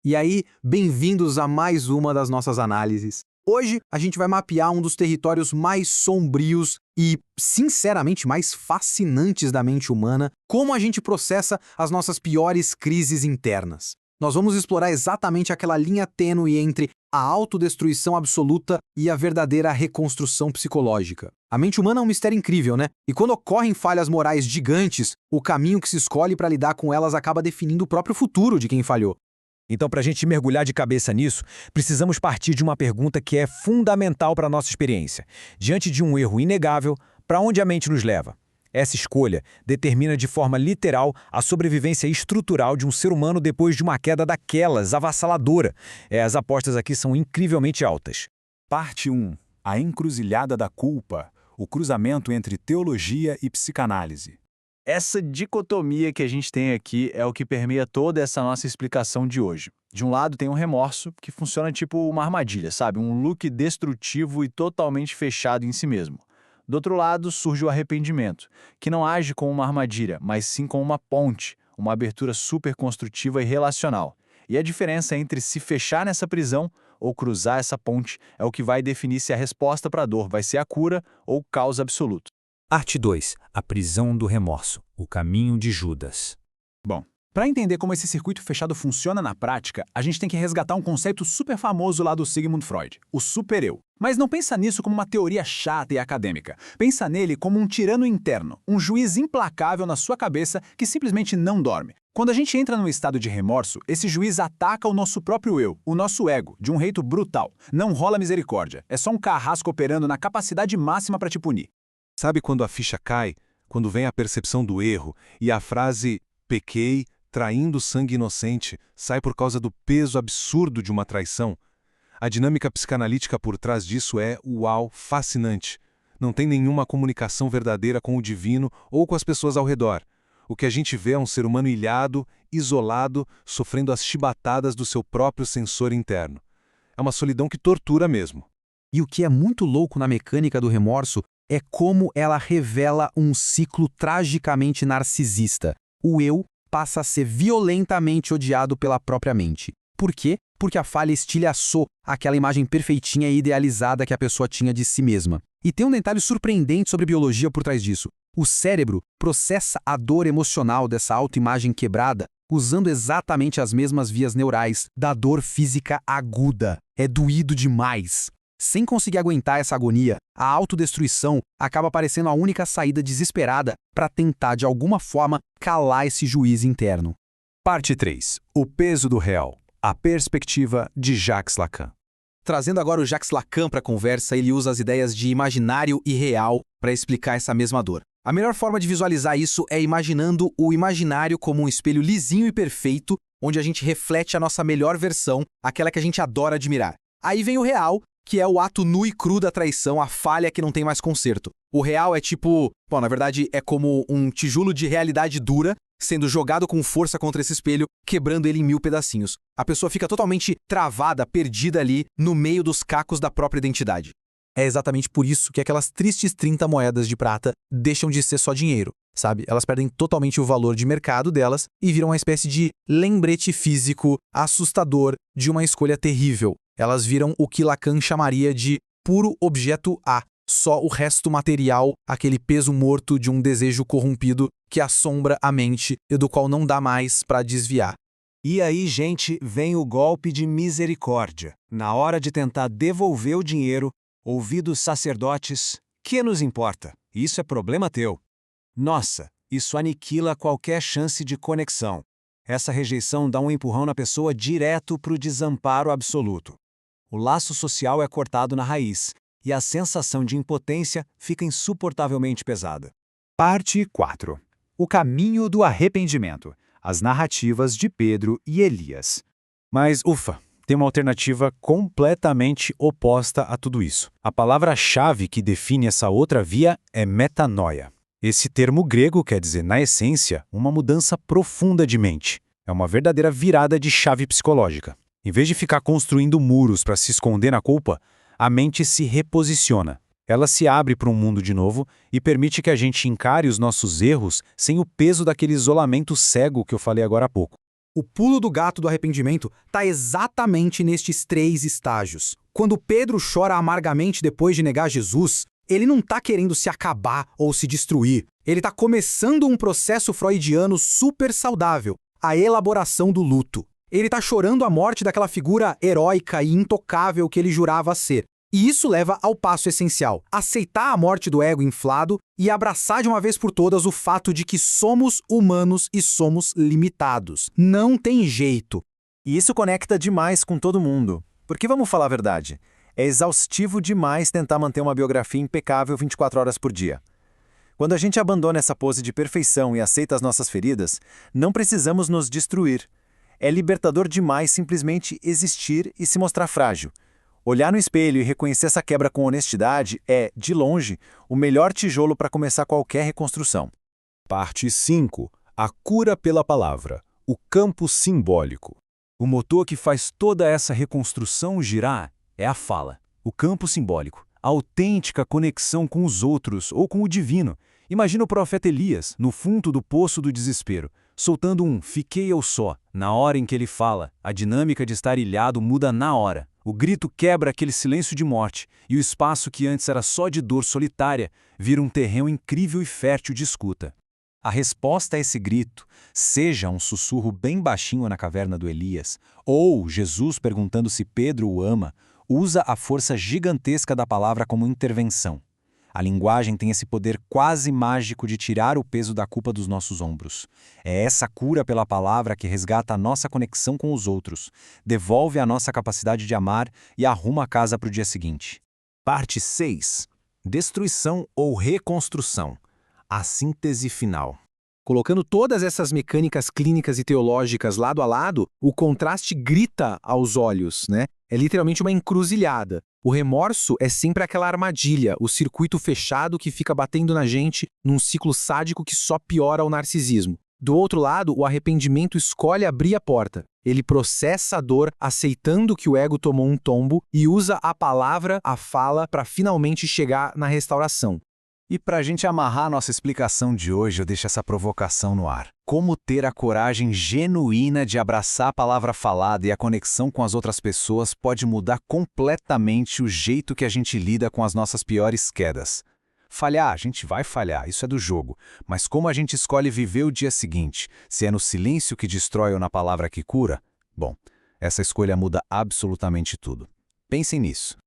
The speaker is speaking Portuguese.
E aí, bem-vindos a mais uma das nossas análises. Hoje, a gente vai mapear um dos territórios mais sombrios e, sinceramente, mais fascinantes da mente humana, como a gente processa as nossas piores crises internas. Nós vamos explorar exatamente aquela linha tênue entre a autodestruição absoluta e a verdadeira reconstrução psicológica. A mente humana é um mistério incrível, né? E quando ocorrem falhas morais gigantes, o caminho que se escolhe para lidar com elas acaba definindo o próprio futuro de quem falhou. Então, para a gente mergulhar de cabeça nisso, precisamos partir de uma pergunta que é fundamental para a nossa experiência. Diante de um erro inegável, para onde a mente nos leva? Essa escolha determina de forma literal a sobrevivência estrutural de um ser humano depois de uma queda daquelas, avassaladora. As apostas aqui são incrivelmente altas. Parte 1. A encruzilhada da culpa. O cruzamento entre teologia e psicanálise. Essa dicotomia que a gente tem aqui é o que permeia toda essa nossa explicação de hoje. De um lado tem o remorso, que funciona tipo uma armadilha, sabe? Um loop destrutivo e totalmente fechado em si mesmo. Do outro lado surge o arrependimento, que não age como uma armadilha, mas sim como uma ponte, uma abertura super construtiva e relacional. E a diferença entre se fechar nessa prisão ou cruzar essa ponte é o que vai definir se a resposta para a dor vai ser a cura ou o caos absoluto. Arte 2. A prisão do remorso. O caminho de Judas. Bom, para entender como esse circuito fechado funciona na prática, a gente tem que resgatar um conceito super famoso lá do Sigmund Freud, o super-eu. Mas não pensa nisso como uma teoria chata e acadêmica. Pensa nele como um tirano interno, um juiz implacável na sua cabeça que simplesmente não dorme. Quando a gente entra num estado de remorso, esse juiz ataca o nosso próprio eu, o nosso ego, de um jeito brutal. Não rola misericórdia, é só um carrasco operando na capacidade máxima para te punir. Sabe quando a ficha cai? Quando vem a percepção do erro e a frase "pequei, traindo sangue inocente" sai por causa do peso absurdo de uma traição? A dinâmica psicanalítica por trás disso é, uau, fascinante. Não tem nenhuma comunicação verdadeira com o divino ou com as pessoas ao redor. O que a gente vê é um ser humano ilhado, isolado, sofrendo as chibatadas do seu próprio sensor interno. É uma solidão que tortura mesmo. E o que é muito louco na mecânica do remorso é como ela revela um ciclo tragicamente narcisista. O eu passa a ser violentamente odiado pela própria mente. Por quê? Porque a falha estilhaçou aquela imagem perfeitinha e idealizada que a pessoa tinha de si mesma. E tem um detalhe surpreendente sobre biologia por trás disso. O cérebro processa a dor emocional dessa autoimagem quebrada usando exatamente as mesmas vias neurais da dor física aguda. É doído demais. Sem conseguir aguentar essa agonia, a autodestruição acaba parecendo a única saída desesperada para tentar, de alguma forma, calar esse juiz interno. Parte 3. O peso do real. A perspectiva de Jacques Lacan. Trazendo agora o Jacques Lacan para a conversa, ele usa as ideias de imaginário e real para explicar essa mesma dor. A melhor forma de visualizar isso é imaginando o imaginário como um espelho lisinho e perfeito, onde a gente reflete a nossa melhor versão, aquela que a gente adora admirar. Aí vem o real, que é o ato nu e cru da traição, a falha que não tem mais conserto. O real é tipo... Bom, na verdade, é como um tijolo de realidade dura sendo jogado com força contra esse espelho, quebrando ele em 1000 pedacinhos. A pessoa fica totalmente travada, perdida ali, no meio dos cacos da própria identidade. É exatamente por isso que aquelas tristes 30 moedas de prata deixam de ser só dinheiro, sabe? Elas perdem totalmente o valor de mercado delas e viram uma espécie de lembrete físico assustador de uma escolha terrível. Elas viram o que Lacan chamaria de puro objeto A, só o resto material, aquele peso morto de um desejo corrompido que assombra a mente e do qual não dá mais para desviar. E aí, gente, vem o golpe de misericórdia. Na hora de tentar devolver o dinheiro, ouvidos sacerdotes, que nos importa? Isso é problema teu. Nossa, isso aniquila qualquer chance de conexão. Essa rejeição dá um empurrão na pessoa direto para o desamparo absoluto. O laço social é cortado na raiz, e a sensação de impotência fica insuportavelmente pesada. Parte 4. O caminho do arrependimento. As narrativas de Pedro e Elias. Mas, ufa, tem uma alternativa completamente oposta a tudo isso. A palavra-chave que define essa outra via é metanoia. Esse termo grego quer dizer, na essência, uma mudança profunda de mente. É uma verdadeira virada de chave psicológica. Em vez de ficar construindo muros para se esconder na culpa, a mente se reposiciona. Ela se abre para um mundo de novo e permite que a gente encare os nossos erros sem o peso daquele isolamento cego que eu falei agora há pouco. O pulo do gato do arrependimento está exatamente nestes 3 estágios. Quando Pedro chora amargamente depois de negar Jesus, ele não está querendo se acabar ou se destruir. Ele está começando um processo freudiano super saudável, a elaboração do luto. Ele está chorando a morte daquela figura heróica e intocável que ele jurava ser. E isso leva ao passo essencial, aceitar a morte do ego inflado e abraçar de uma vez por todas o fato de que somos humanos e somos limitados. Não tem jeito. E isso conecta demais com todo mundo. Porque vamos falar a verdade, é exaustivo demais tentar manter uma biografia impecável 24 horas por dia. Quando a gente abandona essa pose de perfeição e aceita as nossas feridas, não precisamos nos destruir. É libertador demais simplesmente existir e se mostrar frágil. Olhar no espelho e reconhecer essa quebra com honestidade é, de longe, o melhor tijolo para começar qualquer reconstrução. Parte 5. A cura pela palavra. O campo simbólico. O motor que faz toda essa reconstrução girar é a fala. O campo simbólico. A autêntica conexão com os outros ou com o divino. Imagina o profeta Elias, no fundo do poço do desespero, soltando um "fiquei eu só". Na hora em que ele fala, a dinâmica de estar ilhado muda na hora. O grito quebra aquele silêncio de morte, e o espaço que antes era só de dor solitária vira um terreno incrível e fértil de escuta. A resposta a esse grito, seja um sussurro bem baixinho na caverna do Elias, ou Jesus perguntando se Pedro o ama, usa a força gigantesca da palavra como intervenção. A linguagem tem esse poder quase mágico de tirar o peso da culpa dos nossos ombros. É essa cura pela palavra que resgata a nossa conexão com os outros, devolve a nossa capacidade de amar e arruma a casa para o dia seguinte. Parte 6. Destruição ou reconstrução. A síntese final. Colocando todas essas mecânicas clínicas e teológicas lado a lado, o contraste grita aos olhos, né? É literalmente uma encruzilhada. O remorso é sempre aquela armadilha, o circuito fechado que fica batendo na gente num ciclo sádico que só piora o narcisismo. Do outro lado, o arrependimento escolhe abrir a porta. Ele processa a dor, aceitando que o ego tomou um tombo e usa a palavra, a fala, para finalmente chegar na restauração. E para a gente amarrar a nossa explicação de hoje, eu deixo essa provocação no ar. Como ter a coragem genuína de abraçar a palavra falada e a conexão com as outras pessoas pode mudar completamente o jeito que a gente lida com as nossas piores quedas. Falhar, a gente vai falhar, isso é do jogo. Mas como a gente escolhe viver o dia seguinte? Se é no silêncio que destrói ou na palavra que cura? Bom, essa escolha muda absolutamente tudo. Pensem nisso.